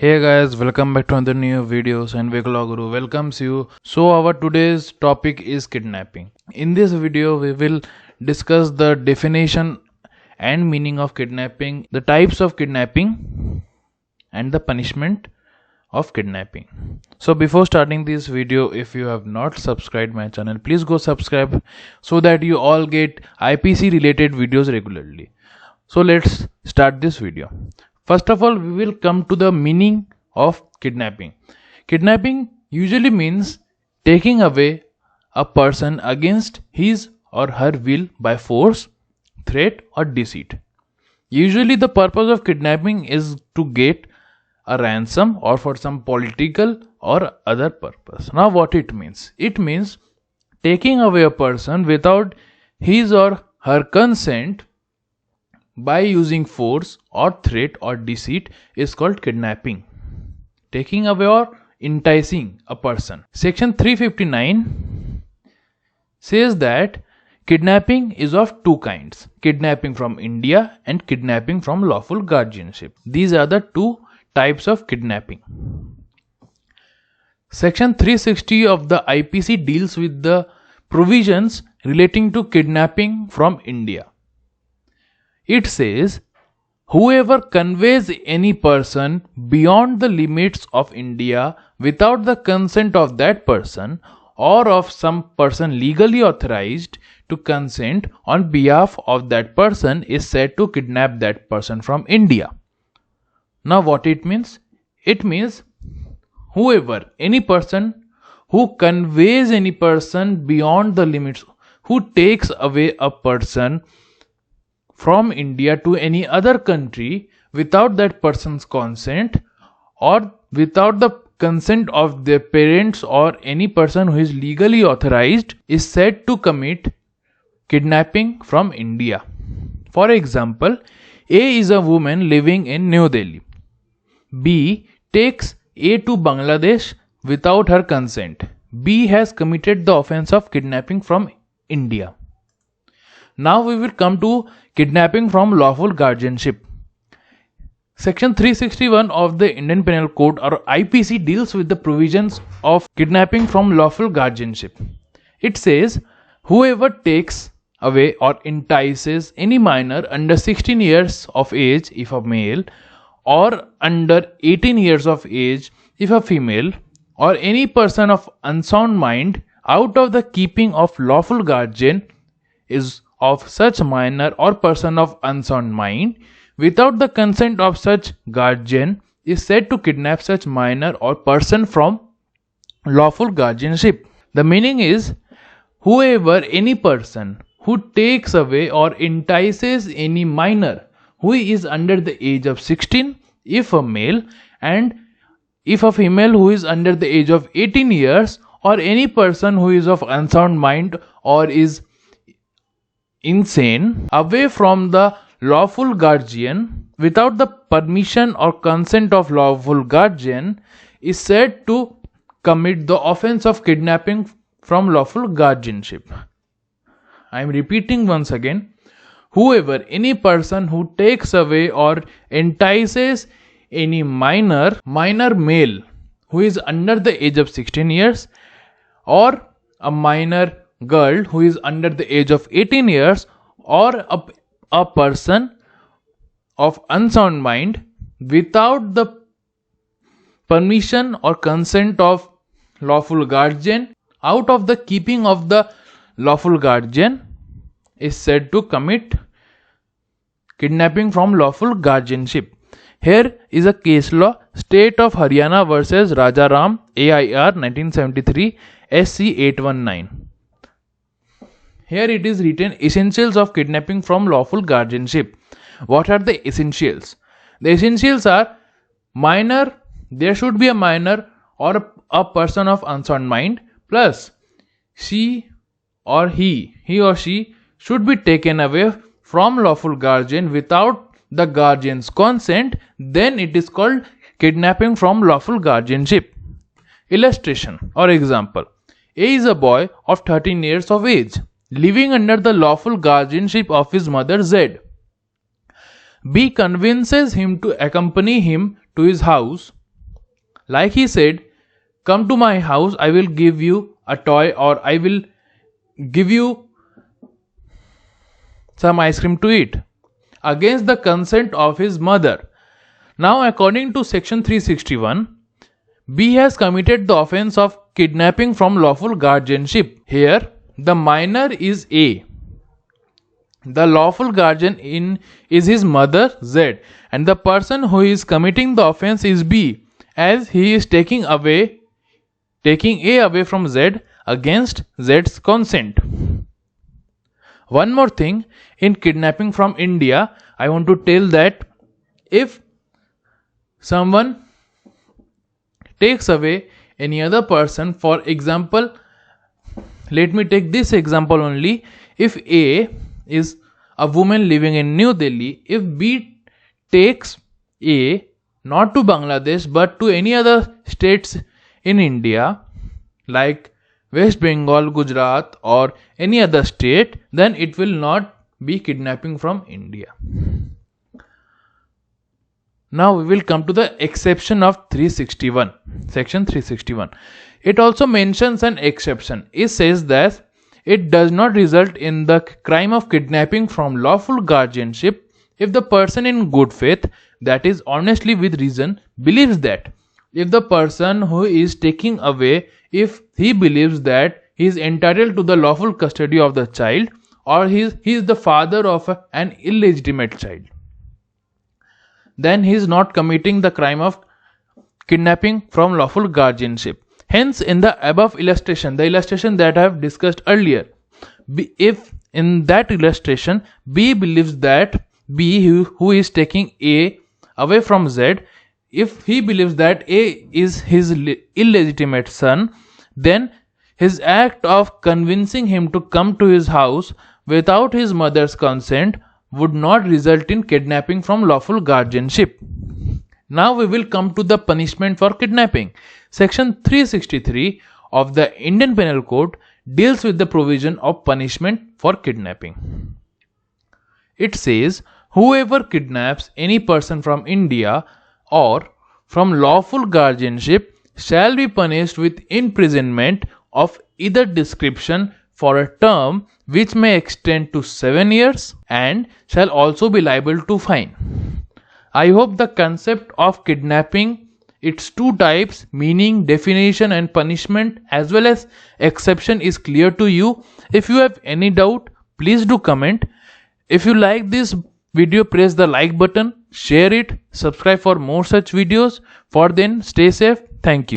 Hey guys, welcome back to another new videos and Vekula Guru welcomes you. So our today's topic is kidnapping. In this video we will discuss the definition and meaning of kidnapping, the types of kidnapping and the punishment of kidnapping. So before starting this video, if you have not subscribed my channel, please go subscribe so that you all get IPC related videos regularly. So let's start this video. First of all, we will come to the meaning of kidnapping. Kidnapping usually means taking away a person against his or her will by force, threat or deceit. Usually the purpose of kidnapping is to get a ransom or for some political or other purpose. Now what it means? It means taking away a person without his or her consent by using force or threat or deceit is called kidnapping. Taking away or enticing a person. Section 359 says that kidnapping is of two kinds: kidnapping from India and kidnapping from lawful guardianship. These are the two types of kidnapping. Section 360 of the IPC deals with the provisions relating to kidnapping from India. It says, whoever conveys any person beyond the limits of India without the consent of that person or of some person legally authorized to consent on behalf of that person is said to kidnap that person from India. Now what it means? It means whoever, any person who conveys any person beyond the limits, who takes away a person from India to any other country without that person's consent or without the consent of their parents or any person who is legally authorized is said to commit kidnapping from India. For example, A is a woman living in New Delhi. B takes A to Bangladesh without her consent. B has committed the offense of kidnapping from India. Now we will come to kidnapping from lawful guardianship. Section 361 of the Indian Penal Code or IPC deals with the provisions of kidnapping from lawful guardianship. It says, whoever takes away or entices any minor under 16 years of age if a male or under 18 years of age if a female or any person of unsound mind out of the keeping of lawful guardian is of such minor or person of unsound mind without the consent of such guardian is said to kidnap such minor or person from lawful guardianship. The meaning is whoever, any person who takes away or entices any minor who is under the age of 16 if a male and if a female who is under the age of 18 years or any person who is of unsound mind or is insane away from the lawful guardian without the permission or consent of lawful guardian is said to commit the offense of kidnapping from lawful guardianship. I am repeating once again, whoever, any person who takes away or entices any minor male who is under the age of 16 years or a minor girl who is under the age of 18 years or a person of unsound mind without the permission or consent of lawful guardian out of the keeping of the lawful guardian is said to commit kidnapping from lawful guardianship. Here is a case law, State of Haryana versus Rajaram, AIR 1973, SC 819. Here it is written, essentials of kidnapping from lawful guardianship. What are the essentials? The essentials are minor, there should be a minor or a person of unsound mind, plus she or he or she should be taken away from lawful guardian without the guardian's consent, then it is called kidnapping from lawful guardianship. Illustration or example, A is a boy of 13 years of age living under the lawful guardianship of his mother Z. B convinces him to accompany him to his house Like he said, come to my house, I will give you a toy, or I will give you some ice cream to eat, against the consent of his mother. Now, according to section 361, B has committed the offense of kidnapping from lawful guardianship. Here, the minor is A. The lawful guardian is his mother Z, and the person who is committing the offense is B, as he is taking A away from Z against Z's consent. One more thing, in kidnapping from India, I want to tell that if someone takes away any other person, for example, let me take this example only. If A is a woman living in New Delhi, if B takes A not to Bangladesh but to any other states in India like West Bengal, Gujarat or any other state, then it will not be kidnapping from India. Now we will come to the exception of 361, section 361. It also mentions an exception. It says that it does not result in the crime of kidnapping from lawful guardianship if the person in good faith, that is honestly with reason, believes that if the person who is taking away, if he believes that he is entitled to the lawful custody of the child, or he is the father of an illegitimate child, then he is not committing the crime of kidnapping from lawful guardianship. Hence, in the above illustration, the illustration that I have discussed earlier, if in that illustration B believes that B, who is taking A away from Z, if he believes that A is his illegitimate son, then his act of convincing him to come to his house without his mother's consent would not result in kidnapping from lawful guardianship. Now we will come to the punishment for kidnapping. Section 363 of the Indian Penal Code deals with the provision of punishment for kidnapping. It says, whoever kidnaps any person from India or from lawful guardianship shall be punished with imprisonment of either description for a term which may extend to 7 years and shall also be liable to fine. I hope the concept of kidnapping, its two types, meaning, definition and punishment, as well as exception is clear to you. If you have any doubt, please do comment. If you like this video, press the like button, share it, subscribe for more such videos. For then, stay safe. Thank you.